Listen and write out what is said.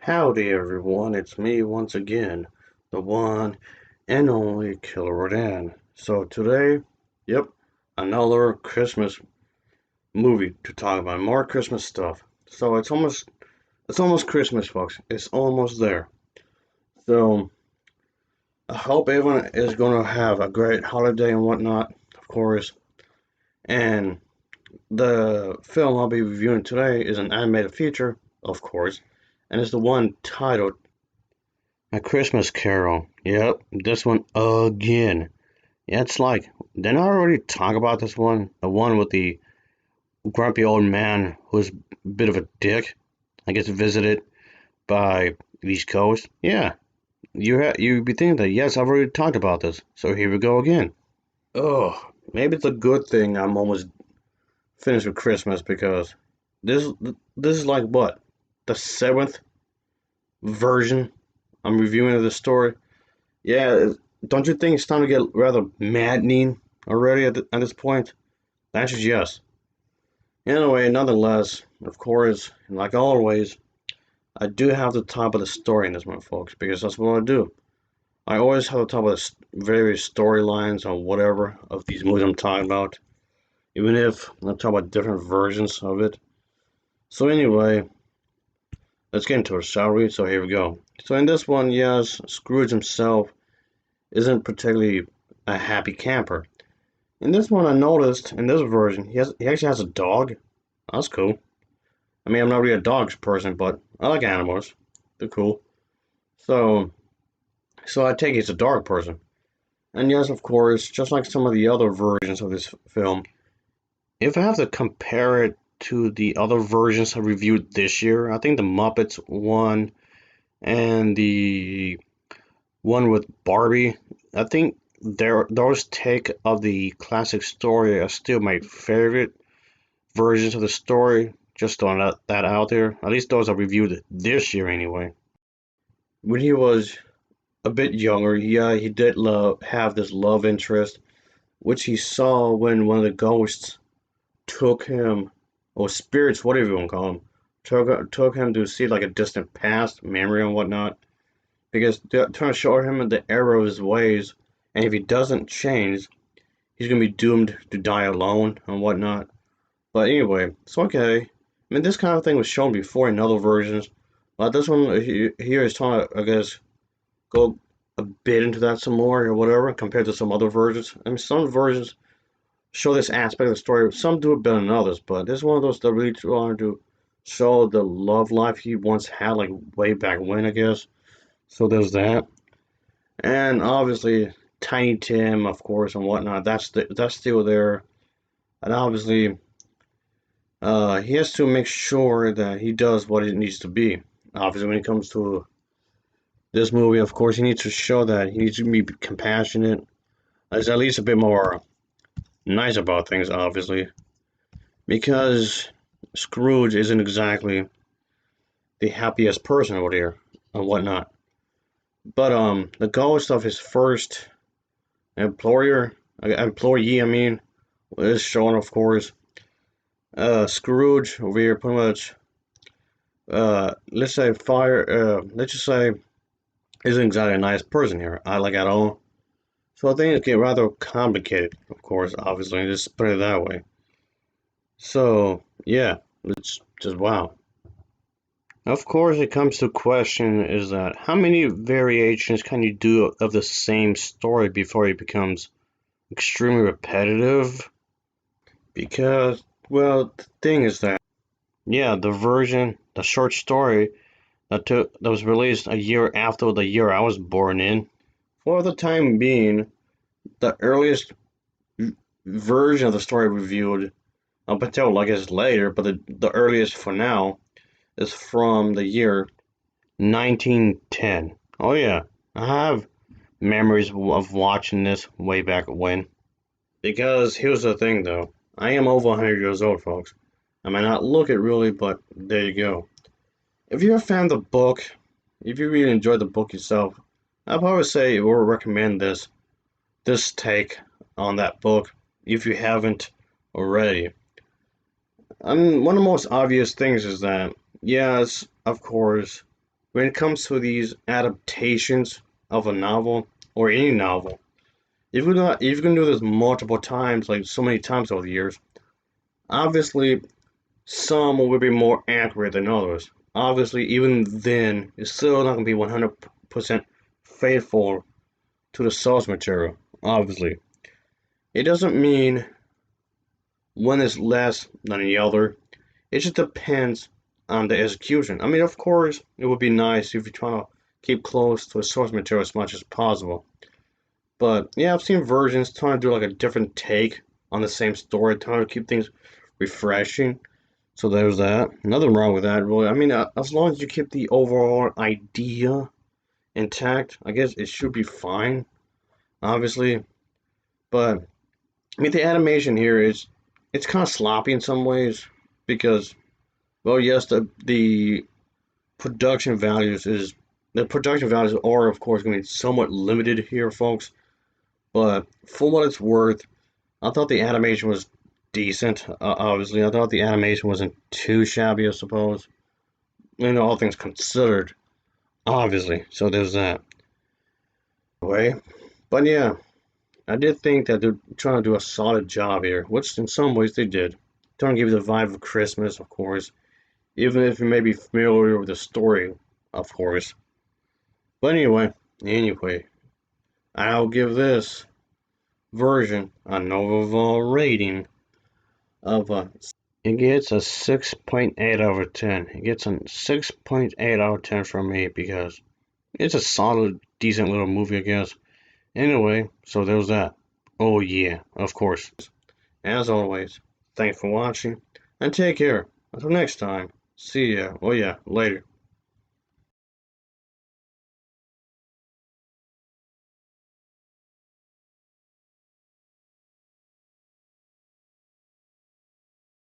Howdy everyone, it's me once again, the one and only Killer Rodan. So today, yep, another Christmas movie to talk about, more Christmas stuff. So it's almost Christmas, folks. It's almost there. So I hope everyone is gonna have a great holiday and whatnot, of course. And the film I'll be reviewing today is an animated feature, of course, and it's the one titled A Christmas Carol. Yep, this one again. Yeah, it's like, didn't I already talk about this one? The one with the grumpy old man who's a bit of a dick. I gets visited by these ghosts. Yeah, you'd be thinking that, yes, I've already talked about this. So here we go again. Oh, maybe it's a good thing I'm almost finished with Christmas because this this is like what? The seventh version I'm reviewing of the story. Yeah, don't you think it's time to get rather maddening already at this point? The answer is yes. Anyway, nonetheless, of course, like always, I do have the top of the story in this one, folks, because that's what I do. I always have the top of the various storylines or whatever of these movies I'm talking about, even if I'm talking about different versions of it. So anyway, let's get into it, shall we? So here we go. So in this one, yes, Scrooge himself isn't particularly a happy camper. In this one, I noticed in this version, he actually has a dog. That's cool. I mean, I'm not really a dogs person, but I like animals. They're cool. So, so I take he's a dog person. And yes, of course, just like some of the other versions of this film, if I have to compare it to the other versions I reviewed this year, I think the Muppets one and the one with Barbie, I think those take of the classic story are still my favorite versions of the story. Just throwing that out there. At least those I reviewed this year anyway. When he was a bit younger, yeah, he did have this love interest, which he saw when one of the ghosts took him, or spirits, whatever you want to call him, took him to see like a distant past memory and whatnot, because they're trying to show him the error of his ways, and if he doesn't change, he's gonna be doomed to die alone and whatnot. But anyway, it's okay. I mean, this kind of thing was shown before in other versions, but this one here is trying to, I guess, go a bit into that some more or whatever compared to some other versions. I mean, some versions show this aspect of the story. Some do it better than others, but this is one of those that really trying to show the love life he once had, like way back when, I guess. So there's that, and obviously Tiny Tim, of course, and whatnot. That's still there, and obviously he has to make sure that he does what it needs to be. Obviously, when it comes to this movie, of course, he needs to show that he needs to be compassionate, is at least a bit more nice about things, obviously, because Scrooge isn't exactly the happiest person over there and whatnot. But the ghost of his first employee, I mean, is shown, of course. Scrooge over here, pretty much. Let's just say, isn't exactly a nice person here. I like at all. So things get rather complicated, of course, obviously, just put it that way. So, yeah, it's just wow. Of course, it comes to question is that how many variations can you do of the same story before it becomes extremely repetitive? Because, well, the thing is that, yeah, the short story that was released a year after the year I was born in, for the time being, the earliest version of the story reviewed up until, I guess, later, but the earliest for now is from the year 1910. Oh, yeah. I have memories of watching this way back when. Because here's the thing, though. I am over 100 years old, folks. I may not look it really, but there you go. If you're a fan of the book, if you really enjoyed the book yourself, I'd probably say or recommend this take on that book if you haven't already. One of the most obvious things is that, yes, of course, when it comes to these adaptations of a novel or any novel, if you can do this multiple times, like so many times over the years, obviously some will be more accurate than others. Obviously, even then, it's still not gonna be 100% faithful to the source material. Obviously, it doesn't mean one is less than the other. It just depends on the execution. I mean, of course, it would be nice if you're trying to keep close to the source material as much as possible. But yeah, I've seen versions trying to do like a different take on the same story, trying to keep things refreshing. So there's that. Nothing wrong with that, really. I mean, as long as you keep the overall idea intact, I guess it should be fine, obviously. But I mean, the animation here is it's kind of sloppy in some ways because, well, yes, the production values are of course going to be somewhat limited here, folks. But for what it's worth, I thought the animation was decent. Obviously, I thought the animation wasn't too shabby, I suppose. You know, all things considered, obviously. So there's that way. But yeah, I did think that they're trying to do a solid job here, which in some ways they did. Trying to give you the vibe of Christmas, of course, even if you may be familiar with the story, of course. But anyway, I'll give this version a Novaval rating of a. It gets a 6.8 out of 10. It gets a 6.8 out of 10 from me because it's a solid, decent little movie, I guess. Anyway, so there's that. Oh yeah, of course. As always, thanks for watching, and take care. Until next time, see ya. Oh yeah, later.